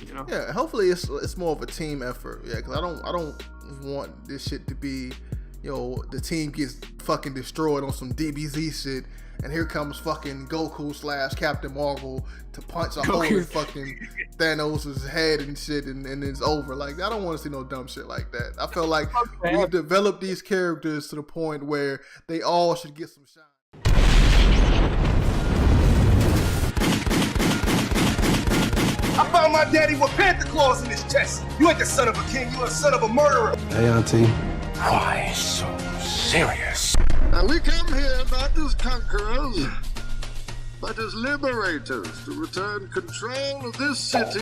You know? Yeah, hopefully it's more of a team effort. Yeah, because I don't want this shit to be, the team gets fucking destroyed on some DBZ shit, and here comes fucking Goku / Captain Marvel to punch a hole in fucking Thanos' head and shit, and it's over. Like, I don't want to see no dumb shit like that. I feel like we've developed these characters to the point where they all should get some shine. I found my daddy with panther claws in his chest. You ain't the son of a king, you a son of a murderer. Hey, Auntie. Why so serious? And we come here not as conquerors, but as liberators to return control of this city.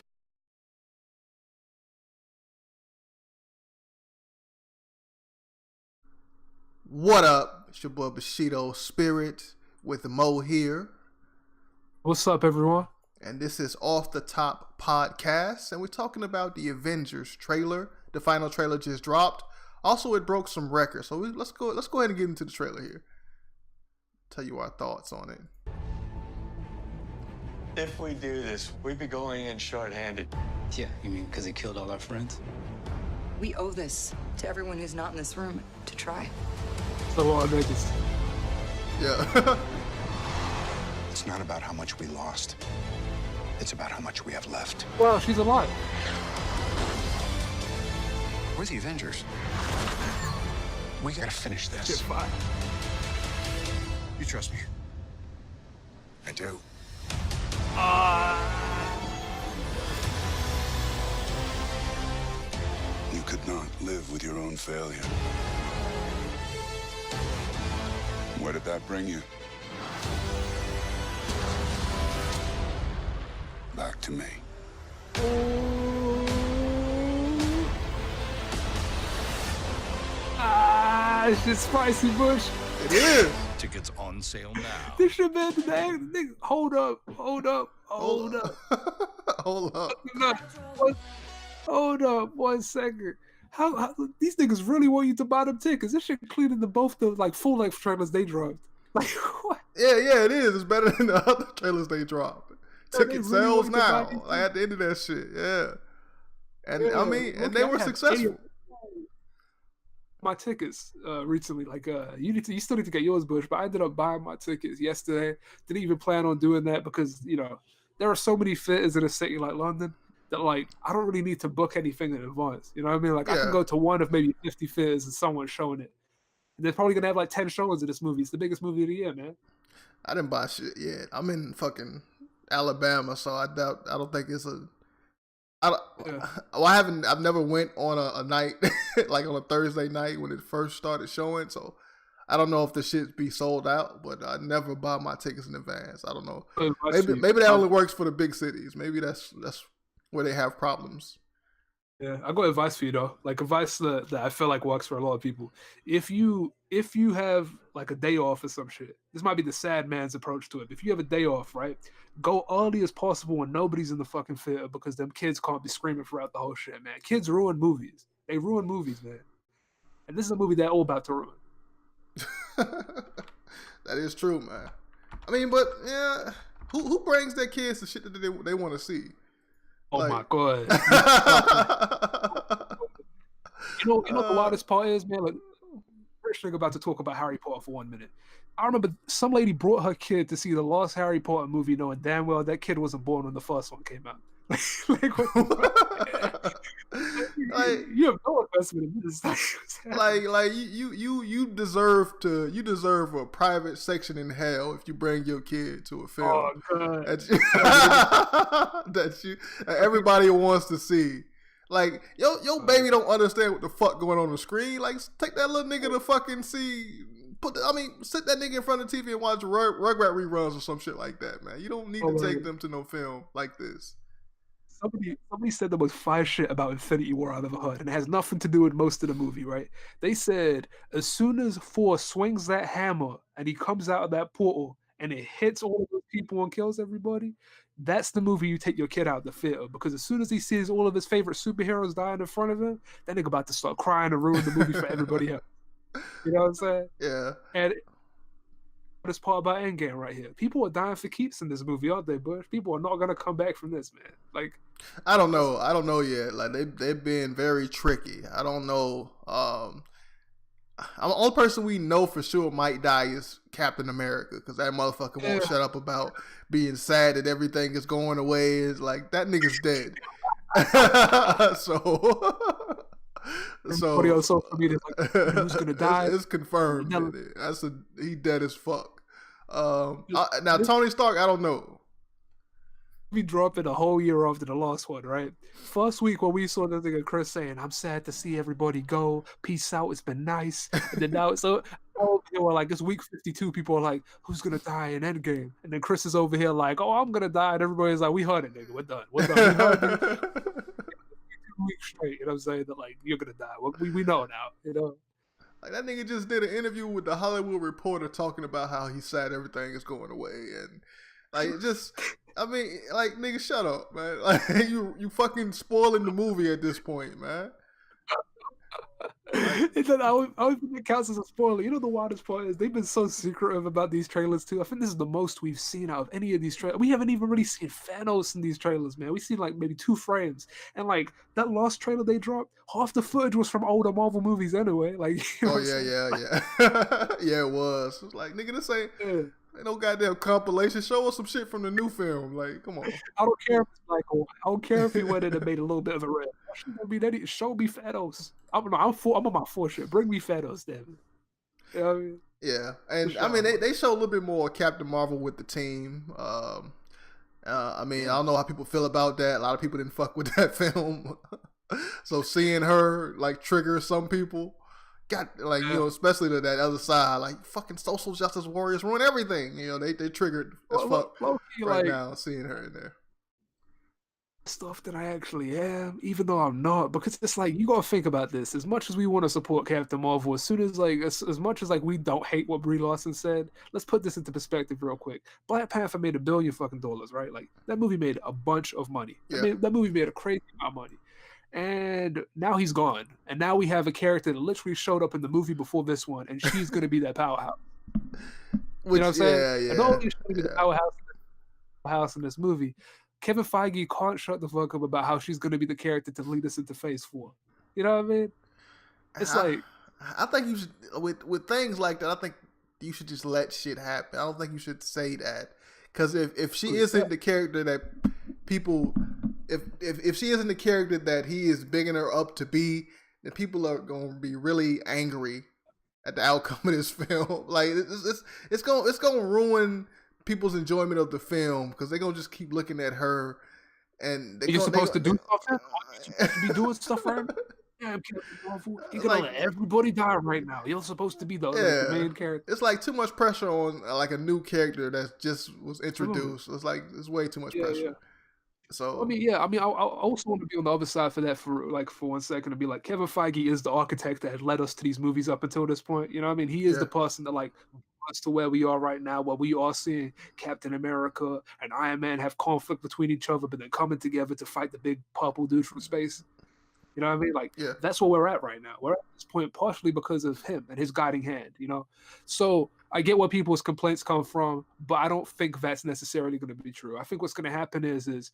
What up? It's your boy Bushido Spirit with Mo here. What's up, everyone? And this is Off the Top Podcast, and we're talking about the Avengers trailer. The final trailer just dropped. Also, it broke some records, so let's go ahead and get into the trailer here. Tell you our thoughts on it. If we do this, we'd be going in short-handed. Yeah, you mean because he killed all our friends? We owe this to everyone who's not in this room to try. So long, niggas. Yeah. It's not about how much we lost. It's about how much we have left. Well, she's alive. We're the Avengers. We gotta finish this. Shit, fine. You trust me? I do. You could not live with your own failure. Where did that bring you? Back to me. It's just spicy, Bush. It is. Tickets on sale now. This should be the name. Hold up. Hold up 1 second. How these niggas really want you to buy them tickets? This shit included the both the like full length trailers they dropped. Like what? Yeah, it is. It's better than the other trailers they dropped. Ticket really sales want to buy now. these Like at the end of that shit, yeah. And Yeah, I mean, and they were successful. My tickets recently, like you still need to get yours, Bush, but I ended up buying my tickets yesterday. Didn't even plan on doing that because there are so many theaters in a city like London that like I don't really need to book anything in advance. You know what I mean? Like I can go to one of maybe 50 theaters and someone's showing it. And they're probably gonna have like 10 showings of this movie. It's the biggest movie of the year, man. I didn't buy shit yet. I'm in fucking Alabama, so I don't think it's a. I've never went on a night like on a Thursday night when it first started showing, so I don't know if the shit be sold out, but I never buy my tickets in advance. I don't know. Maybe that only works for the big cities. Maybe that's where they have problems. Yeah, I got advice for you though. Like advice that I feel like works for a lot of people. If you have like a day off or some shit, this might be the sad man's approach to it. If you have a day off, right, go early as possible when nobody's in the fucking theater because them kids can't be screaming throughout the whole shit, man. Kids ruin movies. They ruin movies, man. And this is a movie they're all about to ruin. That is true, man. I mean, but yeah, who brings their kids the shit that they want to see? Oh like, my god! you know what the wildest part is, man. Like, Rich nigga about to talk about Harry Potter for 1 minute. I remember some lady brought her kid to see the last Harry Potter movie, knowing damn well that kid wasn't born when the first one came out. Like, what the like, you have no investment in this. Like you deserve a private section in hell if you bring your kid to a film. Oh god! that everybody wants to see. Like your baby don't understand what the fuck going on the screen. Like take that little nigga to fucking see. Sit that nigga in front of the TV and watch Rugrat reruns or some shit like that, man. You don't need to take them to no film like this. Somebody said the most fire shit about Infinity War I've ever heard, and it has nothing to do with most of the movie, right? They said as soon as Thor swings that hammer and he comes out of that portal and it hits all of those people and kills everybody, that's the movie you take your kid out of the theater, because as soon as he sees all of his favorite superheroes dying in front of him, that nigga about to start crying and ruin the movie for everybody else. You know what I'm saying? Yeah. And This part about Endgame right here. People are dying for keeps in this movie, aren't they, Bush? People are not gonna come back from this, man. Like, I don't know. I don't know yet. Like they've been very tricky. I don't know. The only person we know for sure might die is Captain America, because that motherfucker won't shut up about being sad that everything is going away. It's like, that nigga's dead. so everybody on social media is like, who's gonna die? It's confirmed. He dead as fuck. Now Tony Stark, I don't know. We dropped it a whole year after the last one, right? First week when we saw the thing of Chris saying, "I'm sad to see everybody go. Peace out. It's been nice." And then now, so people are like, "It's week 52." People are like, "Who's gonna die in Endgame?" And then Chris is over here like, "Oh, I'm gonna die," and everybody's like, "We heard it, nigga. We're done. We're done. We heard it." 2 weeks straight, you know what I'm saying? That like, you're gonna die. We know now, you know. Like, that nigga just did an interview with the Hollywood Reporter talking about how he's sad everything is going away, and like, just, I mean, like, nigga, shut up, man. Like, you fucking spoiling the movie at this point, man. I would think it counts as a spoiler. You know, the wildest part is they've been so secretive about these trailers too. I think this is the most we've seen out of any of these trailers. We haven't even really seen Thanos in these trailers, man. We've seen like maybe 2 frames, and like that last trailer they dropped, half the footage was from older Marvel movies anyway. Like, you know yeah. Yeah, it was. It was like, nigga, this ain't no goddamn compilation. Show us some shit from the new film. Like, come on. I don't care if it's black or white. I don't care if it went in and made a little bit of a red. Show me Thanos. I'm on my 4 shit. Bring me Thanos, then. You know what I mean? Yeah, and sure. I mean they show a little bit more Captain Marvel with the team. I mean, I don't know how people feel about that. A lot of people didn't fuck with that film, so seeing her like trigger some people. Got like, you know, especially to that other side, like, fucking social justice warriors ruin everything. You know, they triggered as fuck right now seeing her in there. Stuff that I actually am, even though I'm not, because it's like, you gotta think about this. As much as we want to support Captain Marvel, as soon as like as much as like we don't hate what Brie Larson said, let's put this into perspective real quick. Black Panther made $1 billion fucking dollars, right? Like, that movie made a bunch of money. Yeah. That movie made a crazy amount of money. And now he's gone. And now we have a character that literally showed up in the movie before this one, and she's going to be that powerhouse. You know what I'm saying? Yeah. And not only is she going to be the powerhouse in this movie, Kevin Feige can't shut the fuck up about how she's going to be the character to lead us into Phase 4. You know what I mean? It's like... I think you should, with things like that, I think you should just let shit happen. I don't think you should say that. Because if she isn't the character that people... If she isn't the character that he is bigging her up to be, then people are going to be really angry at the outcome of this film. Like, it's going to ruin people's enjoyment of the film, because they're going to just keep looking at her. And you're supposed to do stuff. You're supposed to be doing stuff right now. Yeah, you're gonna let everybody die right now. You're supposed to be the main character. It's like too much pressure on like a new character that just was introduced. It's like, it's way too much pressure. Yeah. So I also want to be on the other side for that for 1 second, to be like, Kevin Feige is the architect that had led us to these movies up until this point. You know what I mean? He is the person that like brought us to where we are right now, where we are seeing Captain America and Iron Man have conflict between each other, but then coming together to fight the big purple dude from space. You know what I mean? Like, that's where we're at right now. We're at this point partially because of him and his guiding hand, you know? So I get where people's complaints come from, but I don't think that's necessarily going to be true. I think what's going to happen is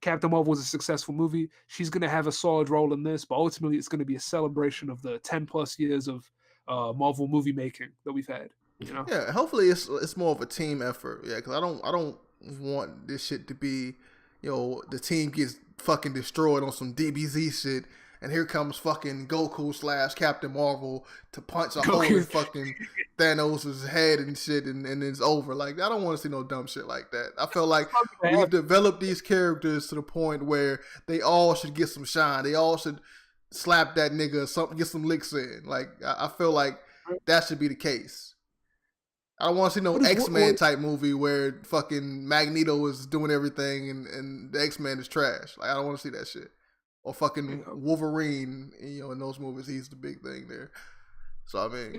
Captain Marvel is a successful movie. She's going to have a solid role in this, but ultimately it's going to be a celebration of the 10 plus years of Marvel movie making that we've had, you know? Yeah, hopefully it's more of a team effort. Yeah, because I don't want this shit to be, you know, the team gets fucking destroyed on some DBZ shit, and here comes fucking Goku / Captain Marvel to punch a hole in fucking Thanos' head and shit, and it's over. Like, I don't want to see no dumb shit like that. I feel like we've developed these characters to the point where they all should get some shine. They all should slap that nigga or something, get some licks in. Like, I feel like that should be the case. I don't want to see no X-Men type movie where fucking Magneto is doing everything and the X-Men is trash. Like, I don't want to see that shit. Or fucking Wolverine, you know, in those movies, he's the big thing there. So, I mean...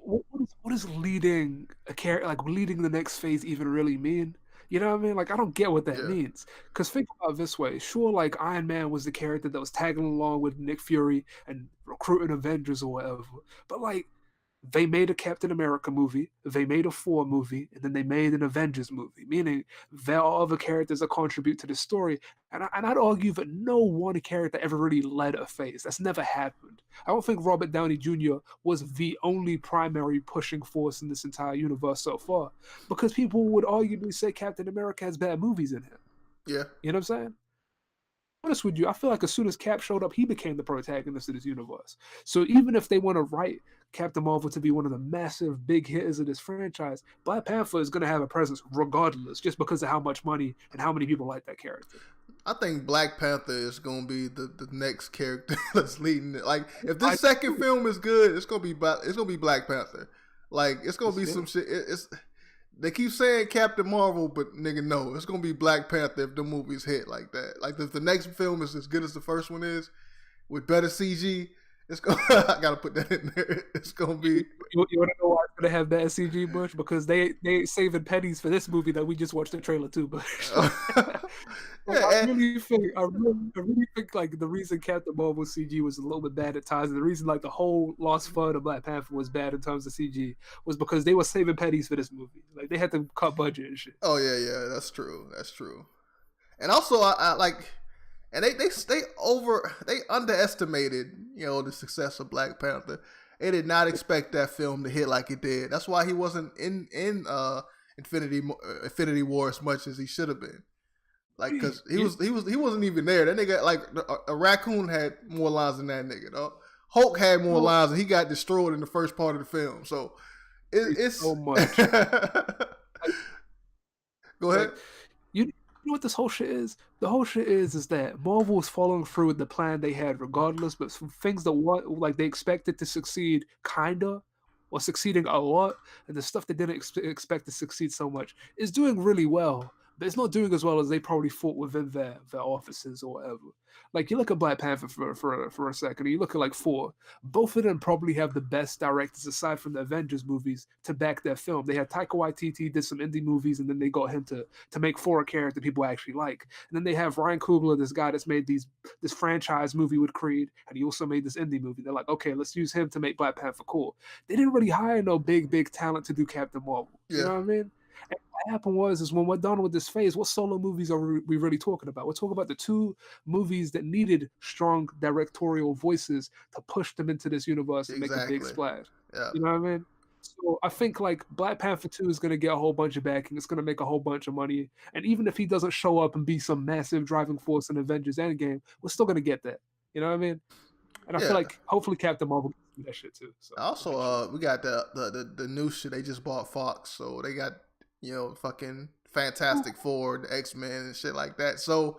What is leading a character, like, leading the next phase even really mean? You know what I mean? Like, I don't get what that means. Because think about it this way. Sure, like, Iron Man was the character that was tagging along with Nick Fury and recruiting Avengers or whatever. But, like, they made a Captain America movie, they made a Thor movie, and then they made an Avengers movie, meaning there are other characters that contribute to the story. And I'd argue that no one character ever really led a phase. That's never happened. I don't think Robert Downey Jr. was the only primary pushing force in this entire universe so far, because people would arguably say Captain America has bad movies in him. Yeah. You know what I'm saying? Honest with you, I feel like as soon as Cap showed up, he became the protagonist of this universe. So even if they want to write Captain Marvel to be one of the massive big hitters of this franchise, Black Panther is going to have a presence regardless, just because of how much money and how many people like that character. I think Black Panther is going to be the next character that's leading it. Like, if this second film is good, it's going to be Black Panther. Like, it's going to be some shit. They keep saying Captain Marvel, but nigga, no, it's gonna be Black Panther if the movies hit like that. Like, if the next film is as good as the first one is, with better CG, it's gonna. I gotta put that in there. It's gonna be. You want to know why it's gonna have bad CG, Bush? Because they ain't saving pennies for this movie that we just watched the trailer to, Bush. I really think like the reason Captain Marvel CG was a little bit bad at times, and the reason like the whole Lost Fun of Black Panther was bad in terms of CG was because they were saving pennies for this movie. Like, they had to cut budget and shit. Oh yeah, that's true. That's true. And also, I like, and they underestimated, you know, the success of Black Panther. They did not expect that film to hit like it did. That's why he wasn't in Infinity War as much as he should have been. Like, because he wasn't even there. That nigga, like, a raccoon had more lines than that nigga, though. Hulk had more lines, and he got destroyed in the first part of the film. So it's so much. Go ahead. Like, you know what this whole shit is? The whole shit is that Marvel was following through with the plan they had regardless, but some things that they expected to succeed, kinda, or succeeding a lot, and the stuff they didn't expect to succeed so much is doing really well. But it's not doing as well as they probably thought within their offices or whatever. Like, you look at Black Panther for a second, and you look at like Thor. Both of them probably have the best directors aside from the Avengers movies to back their film. They had Taika Waititi did some indie movies, and then they got him to make Thor a character people actually like. And then they have Ryan Coogler, this guy that's made this franchise movie with Creed, and he also made this indie movie. They're like, okay, let's use him to make Black Panther cool. They didn't really hire no big talent to do Captain Marvel. You know what I mean? And what happened is when we're done with this phase, what solo movies are we really talking about? We're talking about the two movies that needed strong directorial voices to push them into this universe and make a big splash. Yeah. You know what I mean? So I think like Black Panther 2 is going to get a whole bunch of backing. It's going to make a whole bunch of money. And even if he doesn't show up and be some massive driving force in Avengers Endgame, we're still going to get that. You know what I mean? And I feel like hopefully Captain Marvel can do that shit too. So also, we got the new shit. They just bought Fox, so they got, you know, fucking Fantastic Four, the X-Men and shit like that. So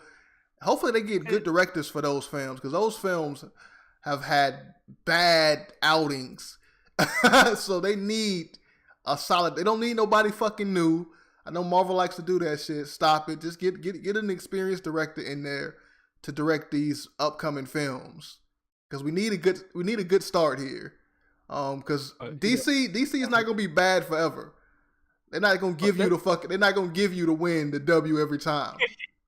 hopefully they get good directors for those films, because those films have had bad outings. So they need a solid. They don't need nobody fucking new. I know Marvel likes to do that shit. Stop it. Just get an experienced director in there to direct these upcoming films, because we need a good start here. Because DC is not gonna be bad forever. They're not gonna give you they're not gonna give you the win, the W every time.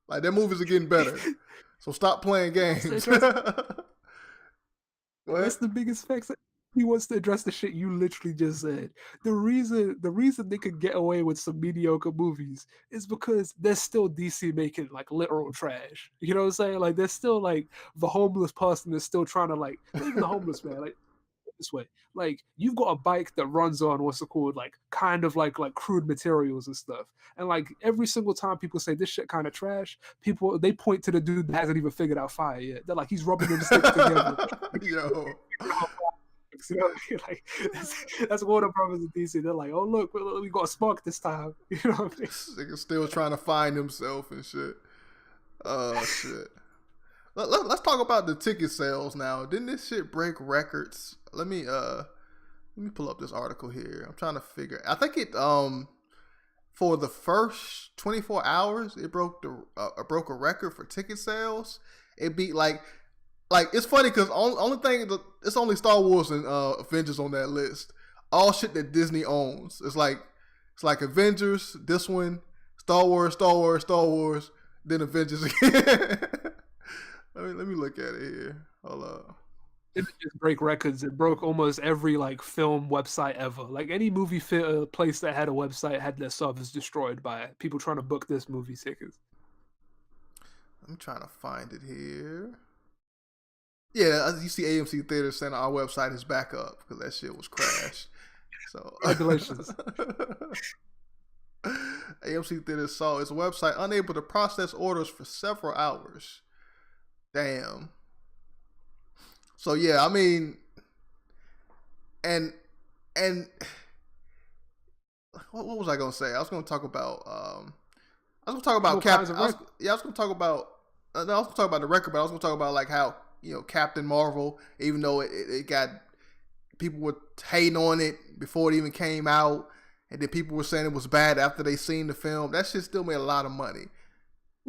Like, their movies are getting better. So stop playing games. That's the biggest fact. He wants to address the shit you literally just said. The reason they could get away with some mediocre movies is because there's still DC making like literal trash. You know what I'm saying? Like, there's still like the homeless person is still trying to, like, not even the homeless man, like, this way. Like, you've got a bike that runs on what's it called, like, kind of like crude materials and stuff. And like every single time people say this shit kind of trash, they point to the dude that hasn't even figured out fire yet. They're like, he's rubbing them sticks together. Yo. You know, like, that's Warner Brothers and DC. They're like, oh look, we got a spark this time. You know what I mean? Nigga's still trying to find himself and shit. Oh shit. Let's talk about the ticket sales now. Didn't this shit break records? Let me pull up this article here. I'm trying to figure. I think it for the first 24 hours it broke a record for ticket sales. It beat like it's funny because only thing it's only Star Wars and Avengers on that list. All shit that Disney owns. It's like Avengers, this one, Star Wars, then Avengers again. Let me look at it here. Hold up. Images break records. It broke almost every like film website ever. Like any movie place that had a website had their servers destroyed by people trying to book this movie tickets. I'm trying to find it here. Yeah, you see AMC Theater saying our website is back up because that shit was crashed. So Congratulations. AMC Theater saw its website unable to process orders for several hours. Damn. So yeah, I mean, and what was I gonna say? I was gonna talk about I was gonna talk about Captain. I was gonna talk about no, I was gonna talk about the record, but I was gonna talk about like how Captain Marvel, even though it got people were hating on it before it even came out, and then people were saying it was bad after they seen the film. That shit still made a lot of money,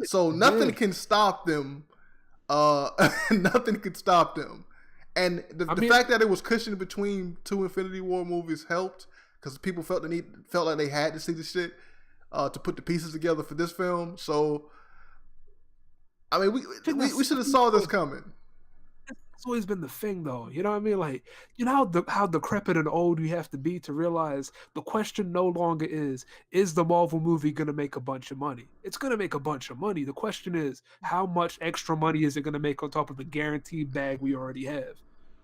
so nothing can stop them. Nothing could stop them. And the fact that it was cushioned between two Infinity War movies helped because people felt like they had to see the shit to put the pieces together for this film. So, I mean, we should have saw this coming. It's always been the thing, though. You know what I mean? Like, you know how decrepit and old you have to be to realize the question no longer is the Marvel movie going to make a bunch of money? It's going to make a bunch of money. The question is, how much extra money is it going to make on top of the guaranteed bag we already have?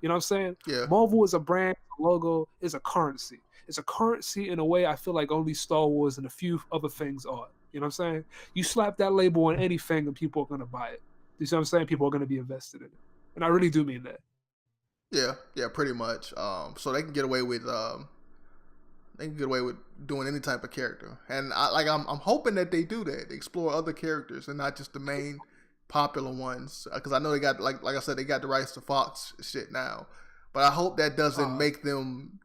You know what I'm saying? Yeah. Marvel is a brand, a logo, is a currency. It's a currency in a way I feel like only Star Wars and a few other things are. You know what I'm saying? You slap that label on anything and people are going to buy it. You see what I'm saying? People are going to be invested in it. And I really do mean that. Yeah, pretty much. So they can get away with doing any type of character, and I'm hoping that they do that. They explore other characters and not just the main popular ones, because I know they got like I said, they got the rights to Fox shit now. But I hope that doesn't make them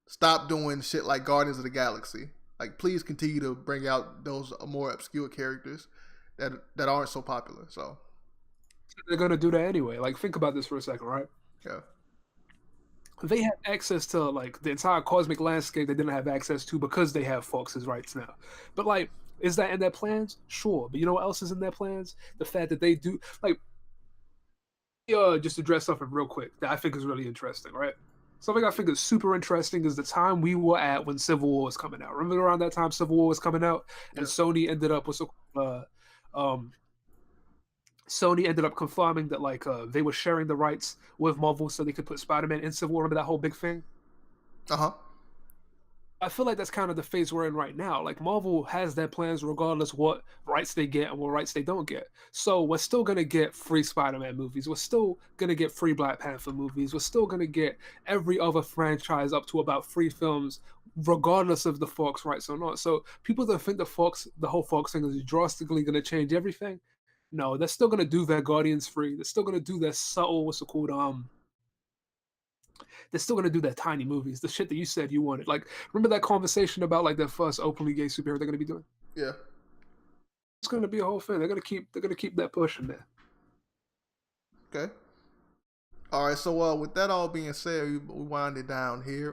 stop doing shit like Guardians of the Galaxy. Like, please continue to bring out those more obscure characters that aren't so popular. So. They're going to do that anyway. Like, think about this for a second, right? Yeah. They have access to, like, the entire cosmic landscape they didn't have access to because they have Fox's rights now. But, like, is that in their plans? Sure. But you know what else is in their plans? The fact that they do, like, just address something real quick that I think is really interesting, right? Something I think is super interesting is the time we were at when Civil War was coming out. Remember around that time Civil War was coming out? And Sony ended up with Sony ended up confirming that like they were sharing the rights with Marvel so they could put Spider-Man in Civil War. Remember that whole big thing? I feel like that's kind of the phase we're in right now. Like, Marvel has their plans regardless what rights they get and what rights they don't get. So we're still going to get free Spider-Man movies. We're still going to get free Black Panther movies. We're still going to get every other franchise up to about 3 films regardless of the Fox rights or not. So people that think the whole Fox thing is drastically going to change everything, no, they're still gonna do their Guardians free. They're still gonna do their subtle, they're still gonna do their tiny movies, the shit that you said you wanted. Like, remember that conversation about like their first openly gay superhero they're gonna be doing? Yeah. It's gonna be a whole thing. They're gonna keep that pushing there. Okay. All right. So with that all being said, we wind it down here.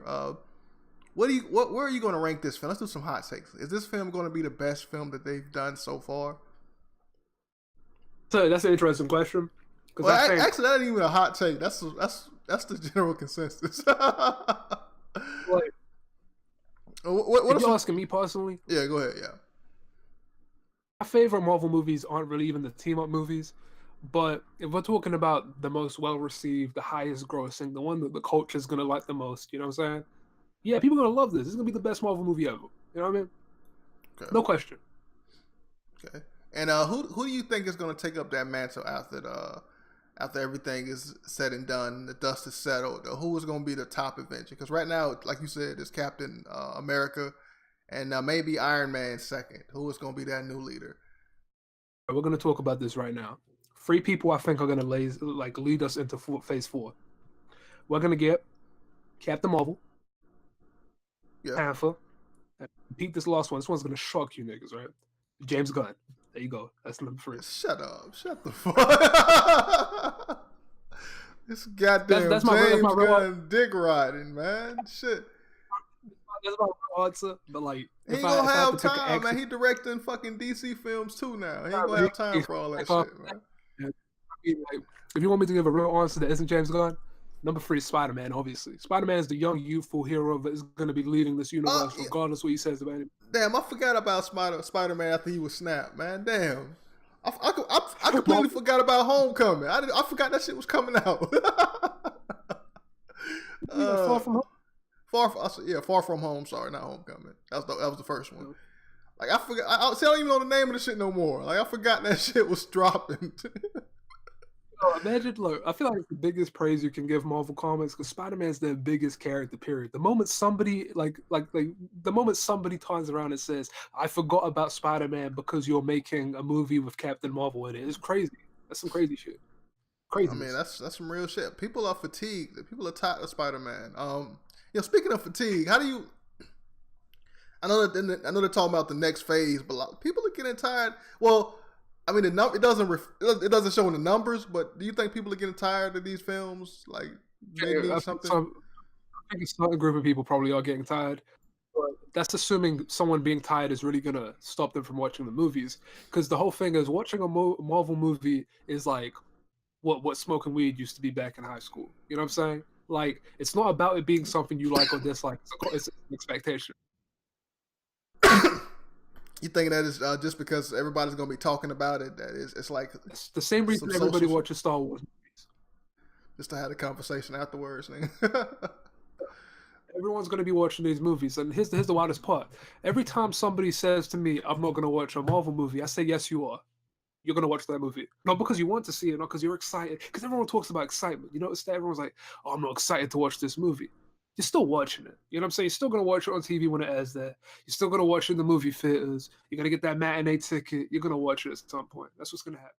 Where are you gonna rank this film? Let's do some hot takes. Is this film gonna be the best film that they've done so far? So that's an interesting question. Well, actually, that ain't even a hot take. That's the general consensus. Like, what if you're asking me personally? Yeah, go ahead. Yeah. My favorite Marvel movies aren't really even the team-up movies, but if we're talking about the most well-received, the highest grossing, the one that the culture's gonna like the most, you know what I'm saying? Yeah, people are gonna love this. This is gonna be the best Marvel movie ever. You know what I mean? Okay. No question. Okay. And who do you think is going to take up that mantle after everything is said and done, the dust is settled? Who is going to be the top Avenger? Because right now, like you said, it's Captain America and maybe Iron Man second. Who is going to be that new leader? We're going to talk about this right now. 3 people I think are going to lead us into phase 4. We're going to get Captain Marvel, Panther. Repeat this last one. This one's going to shock you niggas, right? James Gunn. There you go. That's number 3. Shut up. Shut the fuck. This goddamn that's James Gunn dick riding, man. Shit. That's my real answer. But like, he ain't gonna have time, man. He directing fucking DC films too now. He ain't gonna have time for all that shit, man. Like, if you want me to give a real answer that isn't James Gunn, Number 3 is Spider-Man, obviously. Spider-Man is the young, youthful hero that is going to be leading this universe, Yeah. regardless what he says about him. Damn, I forgot about Spider-Man after he was snapped, man. Damn. I completely forgot about Homecoming. I forgot that shit was coming out. Far From Home? Far From Home. Sorry, not Homecoming. That was the first one. Like I forgot. I don't even know the name of the shit no more. Like I forgot that shit was dropping. Imagine, look, I feel like it's the biggest praise you can give Marvel Comics because Spider-Man's their biggest character, period. The moment somebody the moment somebody turns around and says, I forgot about Spider-Man because you're making a movie with Captain Marvel in it, it's crazy. That's some crazy shit. Crazy. I mean, that's some real shit. People are fatigued. People are tired of Spider-Man. Speaking of fatigue, how do you I know they're talking about the next phase, but people are getting tired. Well, I mean, it doesn't show in the numbers, but do you think people are getting tired of these films? Like, they need something? I think a certain group of people probably are getting tired. But that's assuming someone being tired is really going to stop them from watching the movies. Because the whole thing is watching a Marvel movie is like what smoking weed used to be back in high school. You know what I'm saying? Like, it's not about it being something you like or dislike. It's an expectation. You think that is just because everybody's going to be talking about it? That it's like it's the same reason everybody watches Star Wars movies. Just to have a conversation afterwards. Nigga. Everyone's going to be watching these movies, and here's the wildest part. Every time somebody says to me, "I'm not going to watch a Marvel movie," I say, "Yes, you are. You're going to watch that movie. Not because you want to see it, not because you're excited. Because everyone talks about excitement. You notice that everyone's like, "Oh, I'm not excited to watch this movie." You're still watching it. You know what I'm saying? You're still going to watch it on TV when it airs there. You're still going to watch it in the movie theaters. You're going to get that matinee ticket. You're going to watch it at some point. That's what's going to happen.